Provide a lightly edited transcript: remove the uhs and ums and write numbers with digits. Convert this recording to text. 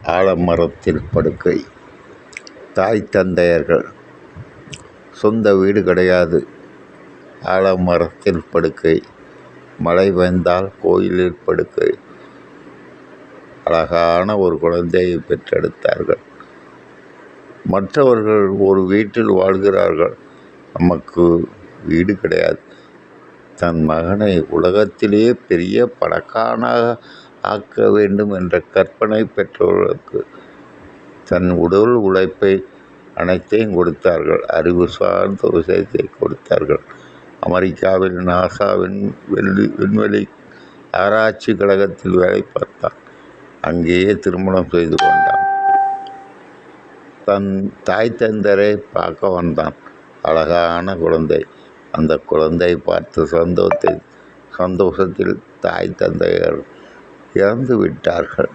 ஆலமரத்தில் படுக்கை. தாய் தந்தையர்கள். சொந்த வீடு கிடையாது. ஆலமரத்தில் படுக்கை. மழை பெய்ந்தால் கோயிலில் படுக்கை. அழகான ஒரு குழந்தையை பெற்றெடுத்தார்கள். மற்றவர்கள் ஒரு வீட்டில் வாழ்கிறார்கள். நமக்கு வீடு கிடையாது. தன் மகனை உலகத்திலேயே பெரிய பணக்காரனாக ஆக்க வேண்டும் என்ற கற்பனை பெற்றவர்களுக்கு தன் உடல் உழைப்பை அனைத்தையும் கொடுத்தார்கள். அறிவு சார்ந்த விஷயத்தை கொடுத்தார்கள். அமெரிக்காவில் நாசாவின் விண்வெளி ஆராய்ச்சி கழகத்தில் வேலை பார்த்தான். அங்கேயே திருமணம் செய்து கொண்டான். தன் தாய் தந்தரை பார்க்க வந்தான். அழகான குழந்தை. அந்த குழந்தை பார்த்து சந்தோஷத்தில் தாய் தந்தையர் இறந்து விட்டார்கள்.